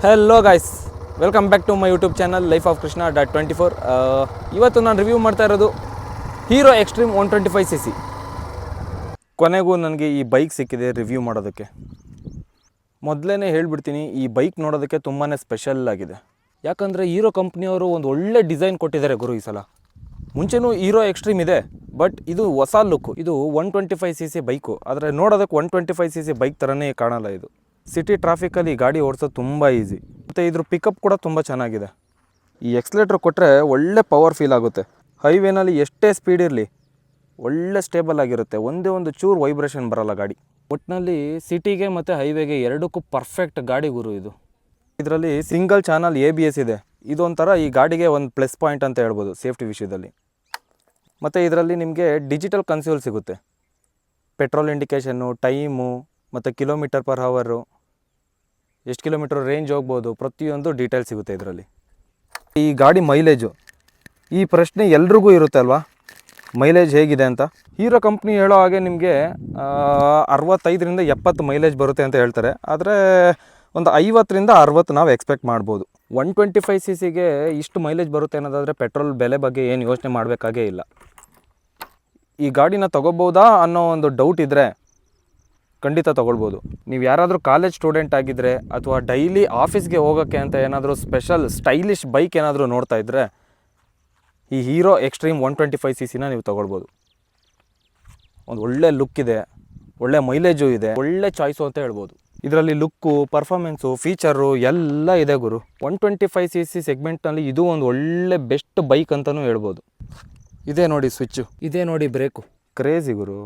Hello guys, welcome back to my YouTube channel life of Krishna .24. ಇವತ್ತು ನಾನು review ಮಾಡ್ತಾ ಇರೋದು ಹೀರೋ ಎಕ್ಸ್ಟ್ರೀಮ್ 125cc. ಕೊನೆಗೂ ನನಗೆ ಈ ಬೈಕ್ ಸಿಕ್ಕಿದೆ ರಿವ್ಯೂ ಮಾಡೋದಕ್ಕೆ. ಮೊದಲೇ ಹೇಳ್ಬಿಡ್ತೀನಿ, ಈ ಬೈಕ್ ನೋಡೋದಕ್ಕೆ ತುಂಬಾ ಸ್ಪೆಷಲ್ ಆಗಿದೆ. ಯಾಕಂದರೆ ಹೀರೋ ಕಂಪ್ನಿಯವರು ಒಂದು ಒಳ್ಳೆ ಡಿಸೈನ್ ಕೊಟ್ಟಿದ್ದಾರೆ ಗುರು ಈ ಸಲ. ಮುಂಚೆನೂ ಹೀರೋ ಎಕ್ಸ್ಟ್ರೀಮ್ ಇದೆ, ಬಟ್ ಇದು ಹೊಸ ಲುಕ್ಕು. ಇದು 125cc ಬೈಕು, ಆದರೆ ನೋಡೋದಕ್ಕೆ 125cc ಬೈಕ್ ಥರನೇ ಕಾಣಲ್ಲ. ಇದು ಸಿಟಿ ಟ್ರಾಫಿಕಲ್ಲಿ ಈ ಗಾಡಿ ಓಡಿಸೋದು ತುಂಬ ಈಸಿ. ಮತ್ತು ಇದ್ರ ಪಿಕಪ್ ಕೂಡ ತುಂಬ ಚೆನ್ನಾಗಿದೆ. ಈ ಎಕ್ಸ್ಲೇಟ್ರ್ ಕೊಟ್ಟರೆ ಒಳ್ಳೆ ಪವರ್ ಫೀಲ್ ಆಗುತ್ತೆ. ಹೈವೇನಲ್ಲಿ ಎಷ್ಟೇ ಸ್ಪೀಡ್ ಇರಲಿ ಒಳ್ಳೆ ಸ್ಟೇಬಲ್ ಆಗಿರುತ್ತೆ. ಒಂದೇ ಒಂದು ಚೂರು ವೈಬ್ರೇಷನ್ ಬರೋಲ್ಲ ಗಾಡಿ. ಒಟ್ಟಿನಲ್ಲಿ ಸಿಟಿಗೆ ಮತ್ತು ಹೈವೇಗೆ ಎರಡಕ್ಕೂ ಪರ್ಫೆಕ್ಟ್ ಗಾಡಿ ಗುರು ಇದು. ಇದರಲ್ಲಿ ಸಿಂಗಲ್ ಚಾನಲ್ ABS ಇದೆ. ಇದೊಂಥರ ಈ ಗಾಡಿಗೆ ಒಂದು ಪ್ಲಸ್ ಪಾಯಿಂಟ್ ಅಂತ ಹೇಳ್ಬೋದು ಸೇಫ್ಟಿ ವಿಷಯದಲ್ಲಿ. ಮತ್ತು ಇದರಲ್ಲಿ ನಿಮಗೆ ಡಿಜಿಟಲ್ ಕನ್ಸೋಲ್ ಸಿಗುತ್ತೆ. ಪೆಟ್ರೋಲ್ ಇಂಡಿಕೇಷನ್ನು, ಟೈಮು ಮತ್ತು ಕಿಲೋಮೀಟರ್ ಪರ್ ಹವರು, ಎಷ್ಟು ಕಿಲೋಮೀಟರ್ ರೇಂಜ್ ಹೋಗ್ಬೋದು, ಪ್ರತಿಯೊಂದು ಡೀಟೇಲ್ ಸಿಗುತ್ತೆ ಇದರಲ್ಲಿ. ಈ ಗಾಡಿ ಮೈಲೇಜು, ಈ ಪ್ರಶ್ನೆ ಎಲ್ರಿಗೂ ಇರುತ್ತೆ ಅಲ್ವಾ, ಮೈಲೇಜ್ ಹೇಗಿದೆ ಅಂತ. ಹೀರೋ ಕಂಪ್ನಿ ಹೇಳೋ ಹಾಗೆ ನಿಮಗೆ 65ರಿಂದ 70 ಮೈಲೇಜ್ ಬರುತ್ತೆ ಅಂತ ಹೇಳ್ತಾರೆ. ಆದರೆ ಒಂದು 50ರಿಂದ 60 ನಾವು ಎಕ್ಸ್ಪೆಕ್ಟ್ ಮಾಡ್ಬೋದು. 125cc ಇಷ್ಟು ಮೈಲೇಜ್ ಬರುತ್ತೆ ಅನ್ನೋದಾದರೆ ಪೆಟ್ರೋಲ್ ಬೆಲೆ ಬಗ್ಗೆ ಏನು ಯೋಚನೆ ಮಾಡಬೇಕಾಗೇ ಇಲ್ಲ. ಈ ಗಾಡಿನ ತೊಗೋಬೋದಾ ಅನ್ನೋ ಒಂದು ಡೌಟ್ ಇದ್ದರೆ ಖಂಡಿತ ತೊಗೊಳ್ಬೋದು. ನೀವು ಯಾರಾದರೂ ಕಾಲೇಜ್ ಸ್ಟೂಡೆಂಟ್ ಆಗಿದ್ದರೆ ಅಥವಾ ಡೈಲಿ ಆಫೀಸ್ಗೆ ಹೋಗೋಕ್ಕೆ ಅಂತ ಏನಾದರೂ ಸ್ಪೆಷಲ್ ಸ್ಟೈಲಿಶ್ ಬೈಕ್ ಏನಾದರೂ ನೋಡ್ತಾ ಇದ್ದರೆ ಈ ಹೀರೋ ಎಕ್ಸ್ಟ್ರೀಮ್ 125cc ನೀವು ತೊಗೊಳ್ಬೋದು. ಒಂದು ಒಳ್ಳೆ ಲುಕ್ ಇದೆ, ಒಳ್ಳೆ ಮೈಲೇಜು ಇದೆ, ಒಳ್ಳೆ ಚಾಯ್ಸು ಅಂತ ಹೇಳ್ಬೋದು. ಇದರಲ್ಲಿ ಲುಕ್ಕು, ಪರ್ಫಾರ್ಮೆನ್ಸು, ಫೀಚರು ಎಲ್ಲ ಇದೆ ಗುರು. 125cc ಸೆಗ್ಮೆಂಟ್ನಲ್ಲಿ ಇದು ಒಂದು ಒಳ್ಳೆ ಬೆಸ್ಟ್ ಬೈಕ್ ಅಂತಲೂ ಹೇಳ್ಬೋದು. ಇದೇ ನೋಡಿ ಸ್ವಿಚ್ಚು, ಇದೇ ನೋಡಿ ಬ್ರೇಕು, ಕ್ರೇಜಿ ಗುರು.